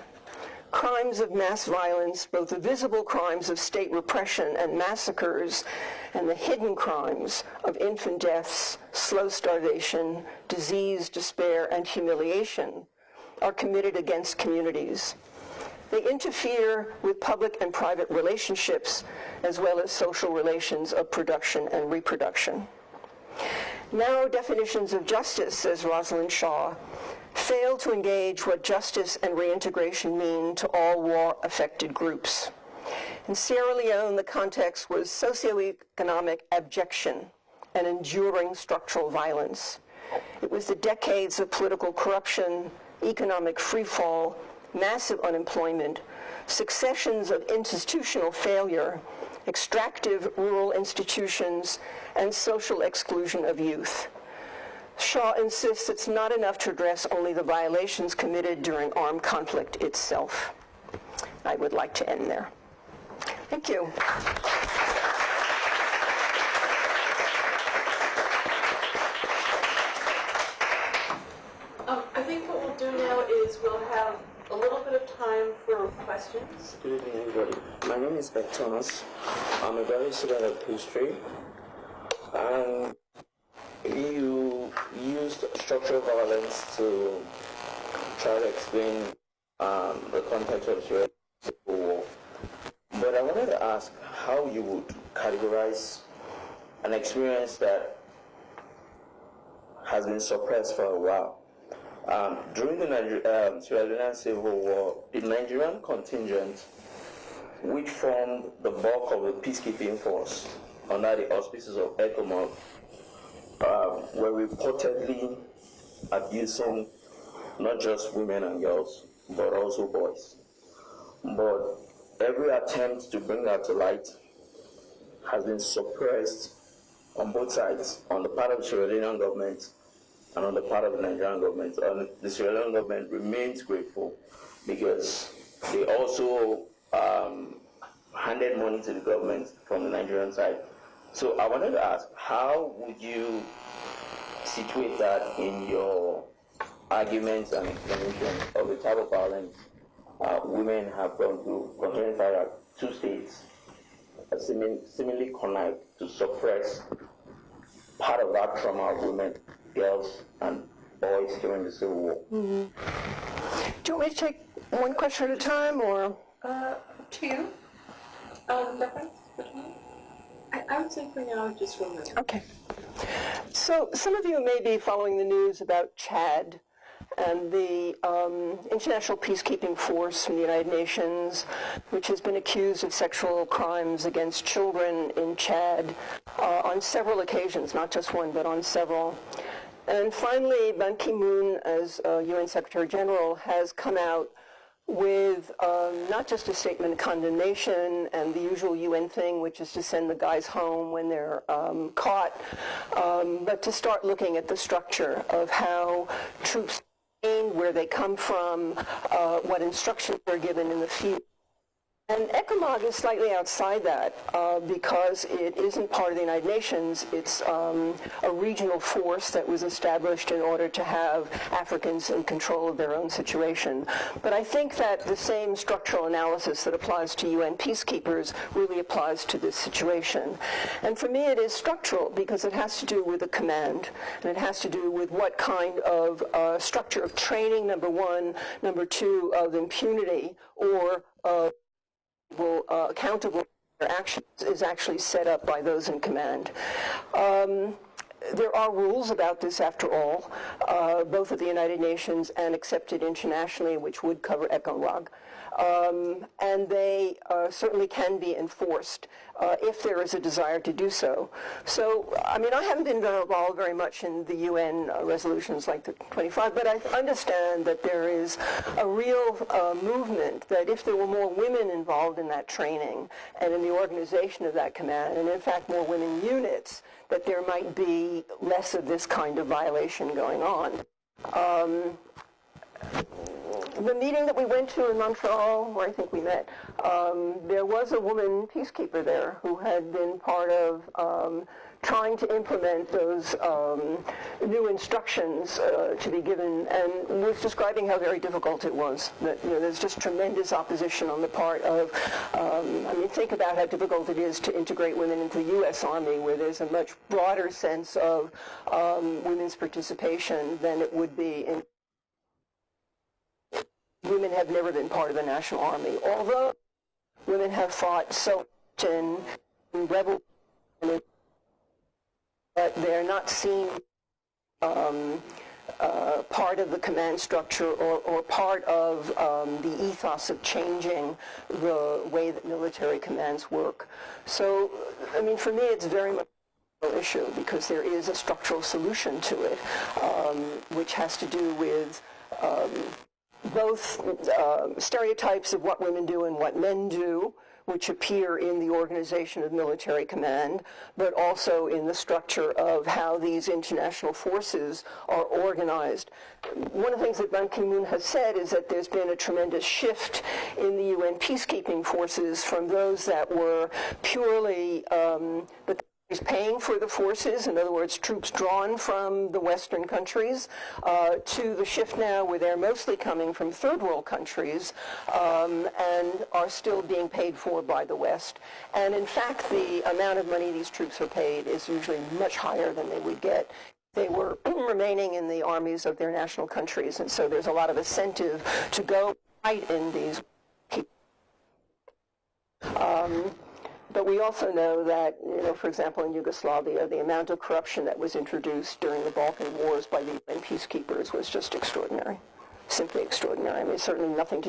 Crimes of mass violence, both the visible crimes of state repression and massacres, and the hidden crimes of infant deaths, slow starvation, disease, despair, and humiliation, are committed against communities. They interfere with public and private relationships, as well as social relations of production and reproduction. Narrow definitions of justice, says Rosalind Shaw, fail to engage what justice and reintegration mean to all war-affected groups. In Sierra Leone, the context was socioeconomic abjection and enduring structural violence. It was the decades of political corruption, economic freefall, massive unemployment, successions of institutional failure, extractive rural institutions, and social exclusion of youth. Shaw insists it's not enough to address only the violations committed during armed conflict itself. I would like to end there. Thank you. I think what we'll do now is we'll have a little bit of time for questions. Good evening, everybody. My name is Beck Thomas. I'm a very student of history, and you used structural violence to try to explain the context of the Civil War. But I wanted to ask how you would categorize an experience that has been suppressed for a while. During the Sierra Leone Civil War, the Nigerian contingent, which formed the bulk of the peacekeeping force under the auspices of Economies, were reportedly abusing not just women and girls, but also boys. But every attempt to bring that to light has been suppressed on both sides, on the part of the Sierra Leonean government and on the part of the Nigerian government. And the Sierra Leone government remains grateful because they also handed money to the government from the Nigerian side. So I wanted to ask, how would you situate that in your arguments and explanations of the type of violence women have gone through, concerning the fact that two states seemingly connived to suppress part of that trauma of women, girls, and boys during the Civil War? Mm-hmm. Do you want me to take one question at a time, or? To you. I would say for now, just 1 minute. Okay. So some of you may be following the news about Chad and the international peacekeeping force from the United Nations, which has been accused of sexual crimes against children in Chad on several occasions, not just one, but on several. And finally, Ban Ki-moon, as UN Secretary General, has come out with not just a statement of condemnation and the usual UN thing, which is to send the guys home when they're caught, but to start looking at the structure of how troops train, where they come from, what instructions are given in the field. And ECOMOG is slightly outside that because it isn't part of the United Nations. It's a regional force that was established in order to have Africans in control of their own situation. But I think that the same structural analysis that applies to UN peacekeepers really applies to this situation. And for me it is structural because it has to do with the command, and it has to do with what kind of structure of training, number one, number two, of impunity or accountable for their actions is actually set up by those in command. There are rules about this, after all, both at the United Nations and accepted internationally, which would cover Ecology. And they certainly can be enforced if there is a desire to do so. So, I mean, I haven't been involved very much in the UN resolutions like the 25, but I understand that there is a real movement that if there were more women involved in that training and in the organization of that command, and in fact more women units, that there might be less of this kind of violation going on. The meeting that we went to in Montreal, where I think we met, there was a woman peacekeeper there who had been part of trying to implement those new instructions to be given, and was describing how very difficult it was. That, you know, there's just tremendous opposition on the part of, I mean, think about how difficult it is to integrate women into the U.S. Army, where there's a much broader sense of women's participation than it would be in. Women have never been part of the National Army, although women have fought so much in rebel, but they're not seen part of the command structure or part of the ethos of changing the way that military commands work. So, I mean, for me, it's very much an issue because there is a structural solution to it, which has to do with both stereotypes of what women do and what men do, which appear in the organization of military command, but also in the structure of how these international forces are organized. One of the things that Ban Ki-moon has said is that there's been a tremendous shift in the UN peacekeeping forces from those that were purely the is paying for the forces, in other words, troops drawn from the Western countries, to the shift now where they're mostly coming from third world countries and are still being paid for by the West. And in fact, the amount of money these troops are paid is usually much higher than they would get. They were remaining in the armies of their national countries, and so there's a lot of incentive to go fight in these. But we also know that, for example, in Yugoslavia, the amount of corruption that was introduced during the Balkan Wars by the UN peacekeepers was just extraordinary, simply extraordinary. I mean, certainly nothing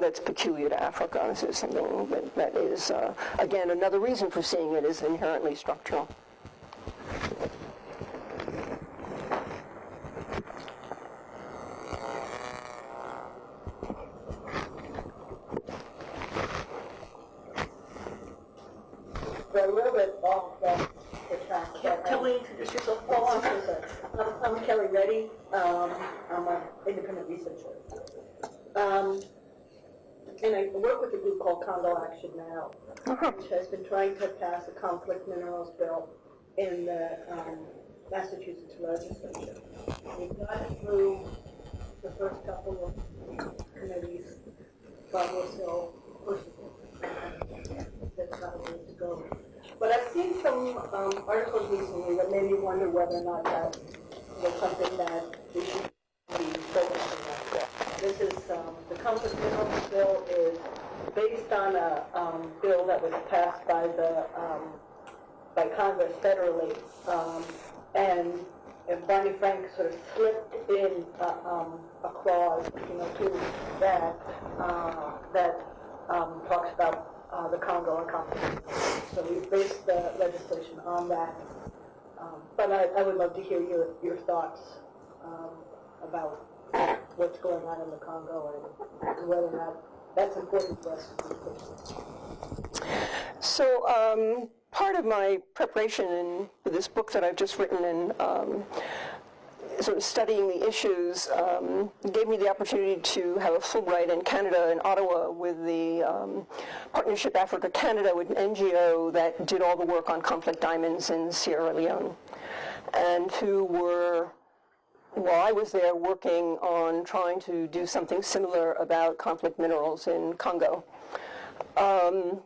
that's peculiar to Africa. This is something that is, again, another reason for seeing it as inherently structural. A little bit off the track. Can we introduce yourself? Oh, I'm Kelly Reddy. I'm an independent researcher. And I work with a group called Congo Action Now, which has been trying to pass a conflict minerals bill in the Massachusetts legislature. We've gotten through the first couple of committees, but we're still pushing it. There's not a way to go. But I've seen some articles recently that made me wonder whether or not that was something that we should be focusing on. This is, the conflict minerals bill is based on a bill that was passed by by Congress federally, and Barney Frank sort of slipped in a clause, to that talks about the Congo and conflict. So we based the legislation on that. But I would love to hear your thoughts about what's going on in the Congo and whether or not that's important for us to do. So part of my preparation for this book that I've just written and sort of studying the issues gave me the opportunity to have a Fulbright in Canada, in Ottawa, with the Partnership Africa-Canada, with an NGO that did all the work on conflict diamonds in Sierra Leone, and who were, while I was there, working on trying to do something similar about conflict minerals in Congo. The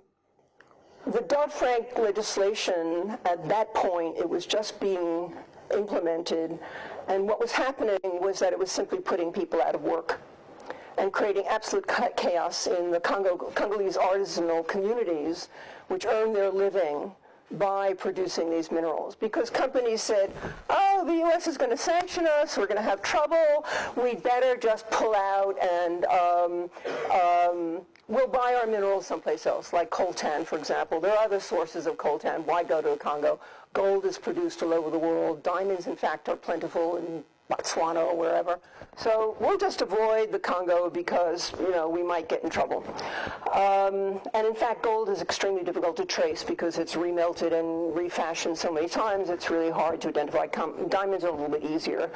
Dodd-Frank legislation, at that point, it was just being implemented, and what was happening was that it was simply putting people out of work and creating absolute chaos in the Congolese artisanal communities, which earn their living by producing these minerals. Because companies said, oh, the U.S. is going to sanction us, we're going to have trouble, we'd better just pull out and we'll buy our minerals someplace else, like coltan, for example. There are other sources of coltan. Why go to the Congo? Gold is produced all over the world. Diamonds, in fact, are plentiful in Botswana or wherever. So we'll just avoid the Congo because, we might get in trouble. And in fact, gold is extremely difficult to trace because it's remelted and refashioned so many times, it's really hard to identify. Diamonds are a little bit easier.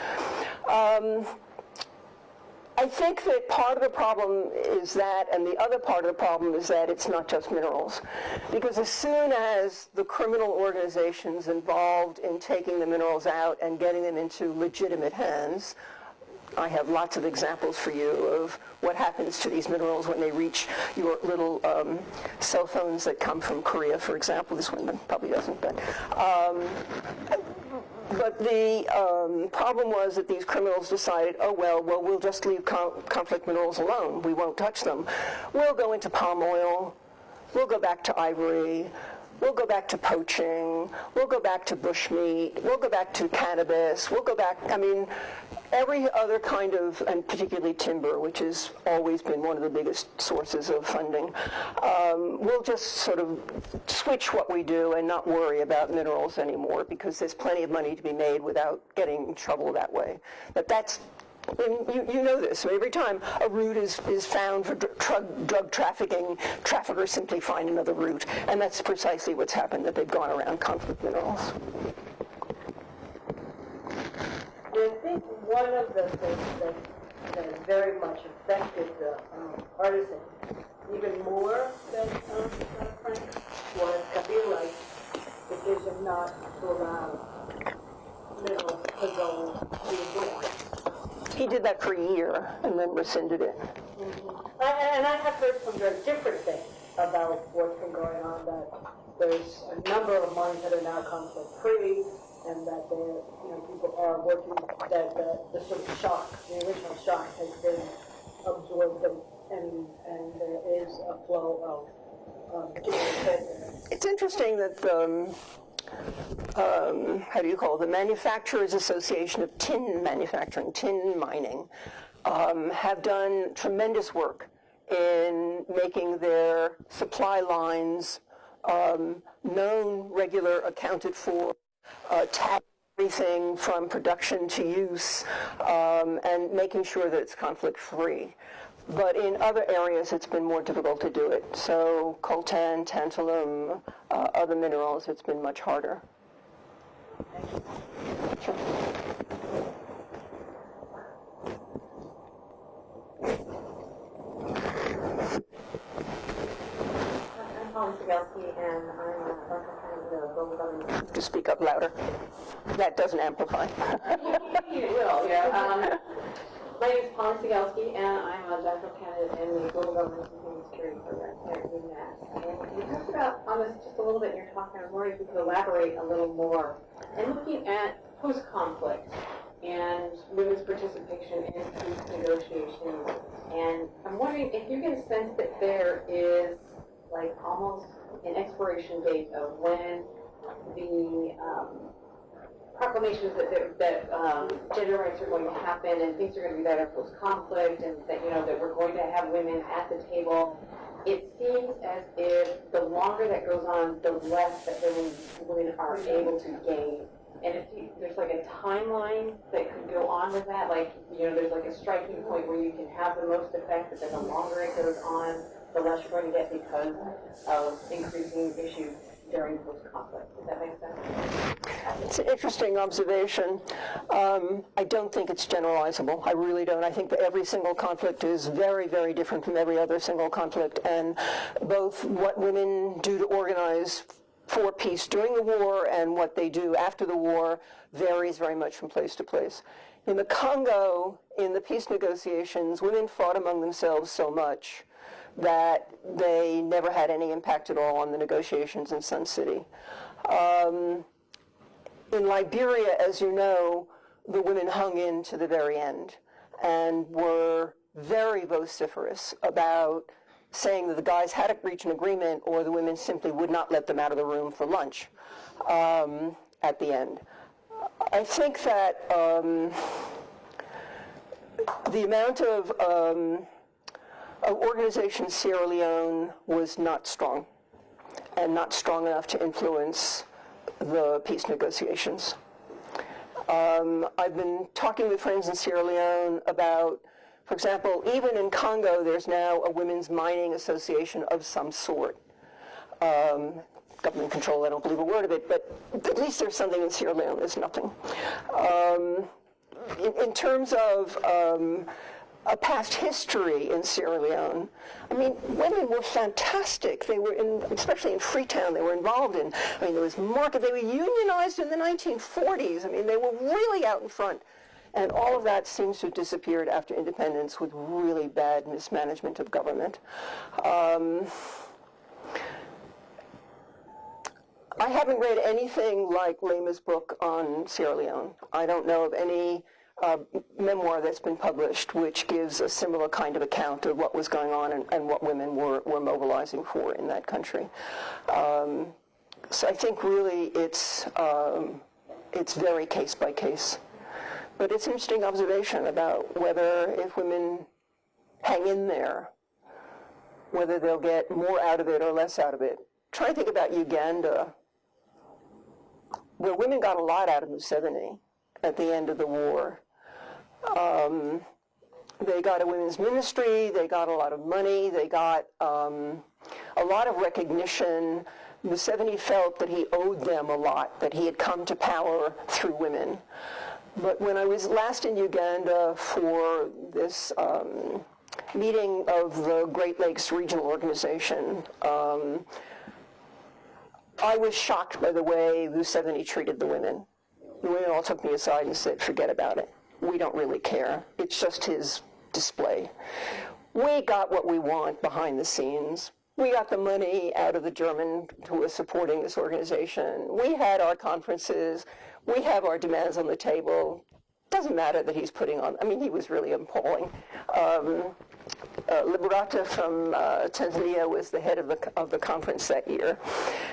I think that part of the problem is that, and the other part of the problem is that it's not just minerals. Because as soon as the criminal organizations involved in taking the minerals out and getting them into legitimate hands, I have lots of examples for you of what happens to these minerals when they reach your little cell phones that come from Korea, for example. This one probably doesn't, but the problem was that these criminals decided, oh, well, we'll just leave conflict minerals alone. We won't touch them. We'll go into palm oil. We'll go back to ivory. We'll go back to poaching. We'll go back to bushmeat. We'll go back to cannabis. We'll go back, every other kind of, and particularly timber, which has always been one of the biggest sources of funding. We'll just sort of switch what we do and not worry about minerals anymore because there's plenty of money to be made without getting in trouble that way. But that's You know this. Every time a route is found for drug trafficking, traffickers simply find another route. And that's precisely what's happened, that they've gone around conflict minerals. I think one of the things that has very much affected the artisan, even more than Frank, was Kabila's decision not to allow minerals to go to the book. He did that for a year and then rescinded it. And I have heard some very different things about what's been going on, that there's a number of mines that are now conflict-free, and that people are working, that the sort of shock, the original shock has been absorbed, and there is a flow of It's interesting that the Manufacturers Association of Tin Manufacturing, tin mining, have done tremendous work in making their supply lines known, regular, accounted for, tag everything from production to use, and making sure that it's conflict-free. But in other areas, it's been more difficult to do it. So coltan, tantalum, other minerals, it's been much harder. Sure. And I'm global government. To speak up louder. That doesn't amplify. You will, yeah. My name is Paula Sigelski, and I'm a doctoral candidate in the Global Governance and Human Security Program here at UMass. And you talked about on this just a little bit in your talk, and I was wondering if you could elaborate a little more. And looking at post-conflict and women's participation in peace negotiations, and I'm wondering if you get a sense that there is like almost an expiration date of when the proclamations that gender rights are going to happen and things are going to be better post-conflict, and that that we're going to have women at the table. It seems as if the longer that goes on, the less that women are able to gain. And if there's like a timeline that could go on with that, like there's like a striking point where you can have the most effect, but then the longer it goes on, the less you're going to get because of increasing issues during post-conflict. Does that make sense? It's an interesting observation. I don't think it's generalizable. I really don't. I think that every single conflict is very, very different from every other single conflict, and both what women do to organize for peace during the war and what they do after the war varies very much from place to place. In the Congo, in the peace negotiations, women fought among themselves so much that they never had any impact at all on the negotiations in Sun City. In Liberia, as you know, the women hung in to the very end and were very vociferous about saying that the guys had to reach an agreement or the women simply would not let them out of the room for lunch at the end. I think that the amount of organization in Sierra Leone was not strong, and not strong enough to influence the peace negotiations. I've been talking with friends in Sierra Leone about, for example, even in Congo, there's now a women's mining association of some sort. Government control, I don't believe a word of it, but at least there's something. In Sierra Leone, there's nothing. In terms of a past history in Sierra Leone, I mean, women were fantastic. They were, especially in Freetown, they were involved in, I mean, there was market, they were unionized in the 1940s. I mean, they were really out in front. And all of that seems to have disappeared after independence with really bad mismanagement of government. I haven't read anything like Lema's book on Sierra Leone. I don't know of any memoir that's been published which gives a similar kind of account of what was going on and what women were mobilizing for in that country. So I think really it's very case by case. But it's an interesting observation about whether if women hang in there, whether they'll get more out of it or less out of it. Try to think about Uganda, where women got a lot out of Museveni at the end of the war. They got a women's ministry, they got a lot of money, they got a lot of recognition. Museveni felt that he owed them a lot, that he had come to power through women. But when I was last in Uganda for this meeting of the Great Lakes Regional Organization, I was shocked by the way Museveni treated the women. The women all took me aside and said, forget about it. We don't really care. It's just his display. We got what we want behind the scenes. We got the money out of the German who was supporting this organization. We had our conferences. We have our demands on the table. Doesn't matter that he's putting on, I mean, he was really appalling. Liberata from Tanzania was the head of the conference that year,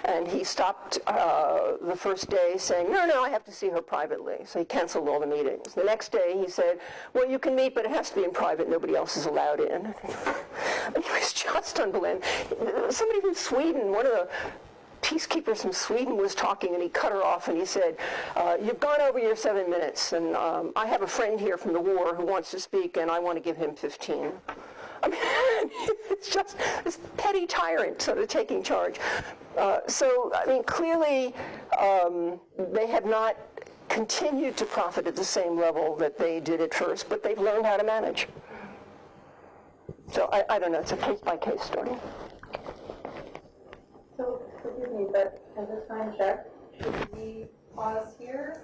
and he stopped the first day saying, no, I have to see her privately. So he canceled all the meetings. The next day he said, well, you can meet, but it has to be in private. Nobody else is allowed in. It was just unbelievable. Somebody from Sweden, one of the peacekeepers from Sweden was talking, and he cut her off and he said, you've gone over your 7 minutes, and I have a friend here from the war who wants to speak, and I want to give him 15. I mean, it's just this petty tyrant sort of taking charge. So, I mean, clearly they have not continued to profit at the same level that they did at first, but they've learned how to manage. So I don't know, it's a case-by-case story. So, forgive me, but has this time checked? Should we pause here?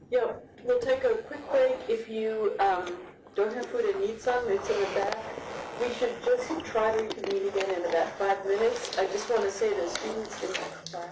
Yeah, we'll take a quick break. If you don't have food and need some, it's in the back. We should just try to reconvene again in about 5 minutes. I just want to say to students in the class.